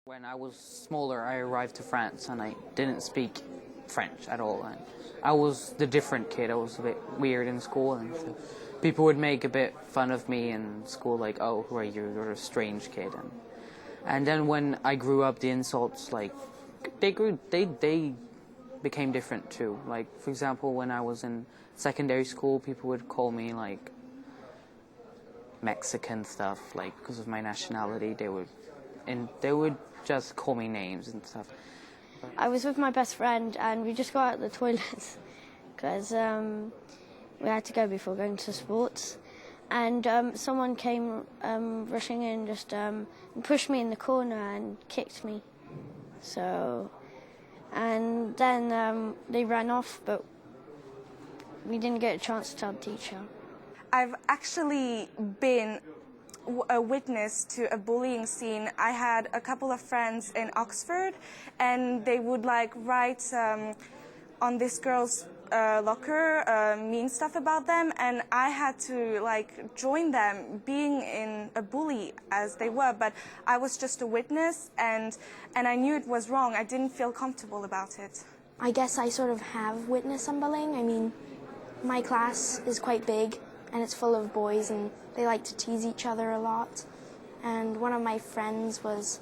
When I was smaller, I arrived to France and I didn't speak French at all. And I was the different kid. I was a bit weird in school, and so people would make a bit fun of me in school, like, "Oh, who are you? You're a strange kid." And then when I grew up, the insults, like, they became different too. Like, for example, when I was in secondary school, people would call me like Mexican stuff, like because of my nationality. They would just call me names and stuff. I was with my best friend and we just got out of the toilet because we had to go before going to sports. And someone came rushing in, just pushed me in the corner and kicked me. So, and then they ran off, but we didn't get a chance to tell the teacher. I've actually been a witness to a bullying scene. I had a couple of friends in Oxford, and they would like write on this girl's locker mean stuff about them, and I had to like join them, being in a bully as they were, but I was just a witness, and I knew it was wrong. I didn't feel comfortable about it. I guess I sort of have witnessed some bullying. I mean, my class is quite big and it's full of boys and they like to tease each other a lot. And one of my friends was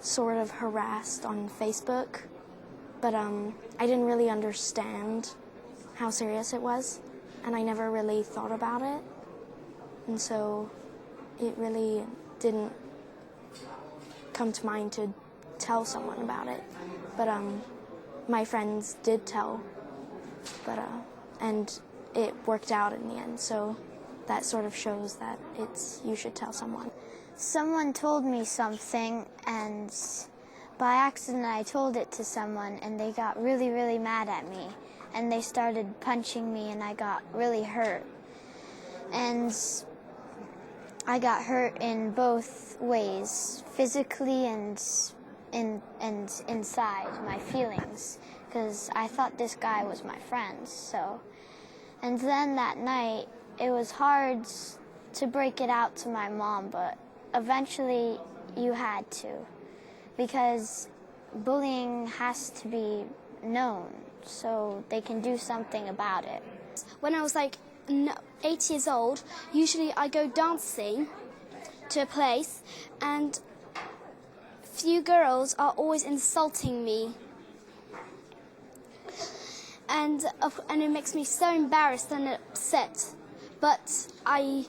sort of harassed on Facebook, but I didn't really understand how serious it was, and I never really thought about it. And so it really didn't come to mind to tell someone about it. But my friends did tell, and it worked out in the end. So that sort of shows that you should tell someone. Someone told me something, and by accident I told it to someone, and they got really, really mad at me. And they started punching me, and I got really hurt. And I got hurt in both ways, physically and inside, my feelings, because I thought this guy was my friend. So, and then that night, it was hard to break it out to my mom, but eventually you had to, because bullying has to be known so they can do something about it. When I was like 8 years old, usually I go dancing to a place and few girls are always insulting me. And it makes me so embarrassed and upset. But I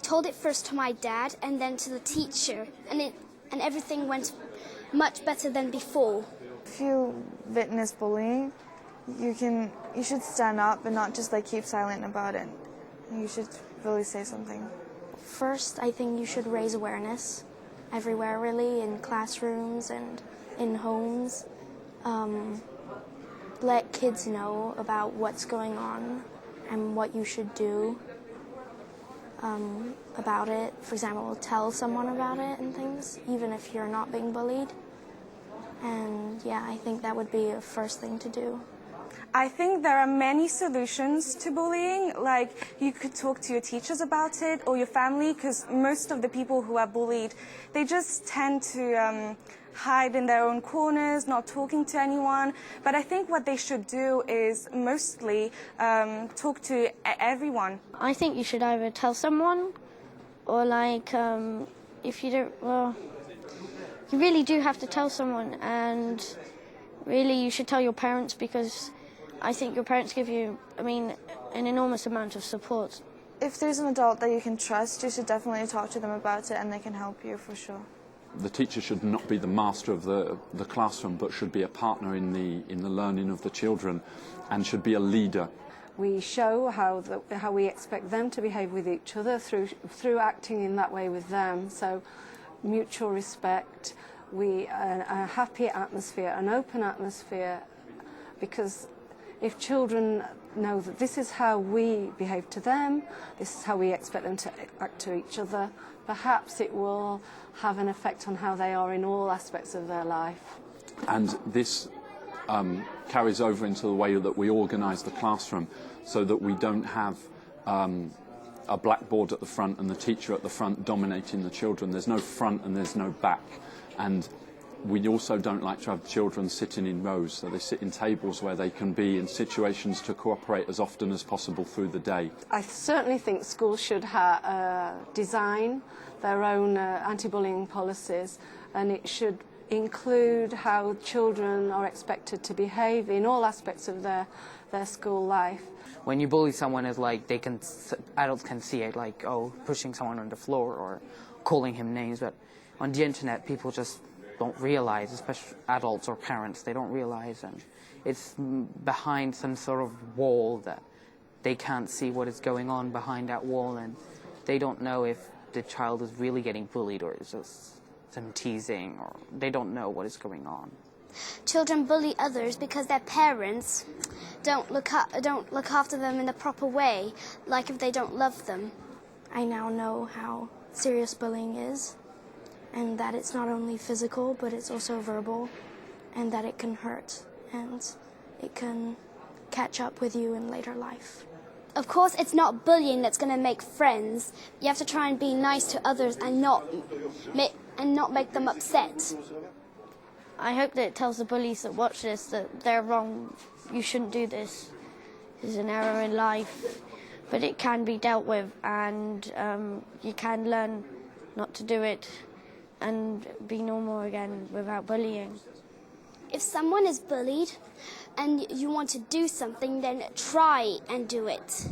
told it first to my dad and then to the teacher, and everything went much better than before. If you witness bullying, you should stand up and not just like keep silent about it. You should really say something. First, I think you should raise awareness everywhere, really, in classrooms and in homes. Let kids know about what's going on and what you should do about it. For example, tell someone about it and things, even if you're not being bullied. And yeah, I think that would be a first thing to do. I think there are many solutions to bullying. Like, you could talk to your teachers about it or your family, because most of the people who are bullied, they just tend to hide in their own corners, not talking to anyone. But I think what they should do is mostly talk to everyone. I think you should either tell someone, or like, if you don't, well, you really do have to tell someone, and really you should tell your parents, because I think your parents give you, an enormous amount of support. If there's an adult that you can trust, you should definitely talk to them about it and they can help you for sure. The teacher should not be the master of the classroom, but should be a partner in the learning of the children, and should be a leader. We show how we expect them to behave with each other through acting in that way with them. So mutual respect, a happy atmosphere, an open atmosphere, because if children know that this is how we behave to them, this is how we expect them to act to each other, perhaps it will have an effect on how they are in all aspects of their life. And this carries over into the way that we organise the classroom, so that we don't have a blackboard at the front and the teacher at the front dominating the children. There's no front and there's no back. And We also don't like to have children sitting in rows, so they sit in tables where they can be in situations to cooperate as often as possible through the day. I certainly think schools should design their own anti-bullying policies, and it should include how children are expected to behave in all aspects of their school life. When you bully someone, is like adults can see it, like, oh, pushing someone on the floor or calling him names, but on the internet people just don't realize, especially adults or parents, they don't realize, and it's behind some sort of wall that they can't see what is going on behind that wall, and they don't know if the child is really getting bullied or it's just some teasing, or they don't know what is going on. Children bully others because their parents don't look after them in the proper way, like if they don't love them. I now know how serious bullying is, and that it's not only physical, but it's also verbal, and that it can hurt, and it can catch up with you in later life. Of course, it's not bullying that's going to make friends. You have to try and be nice to others and not make them upset. I hope that it tells the bullies that watch this that they're wrong. You shouldn't do this. It's an error in life, but it can be dealt with, and you can learn not to do it and be normal again without bullying. If someone is bullied and you want to do something, then try and do it,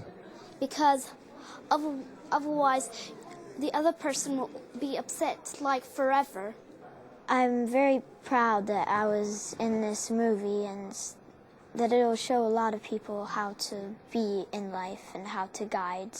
because otherwise the other person will be upset like forever. I'm very proud that I was in this movie and that it will show a lot of people how to be in life and how to guide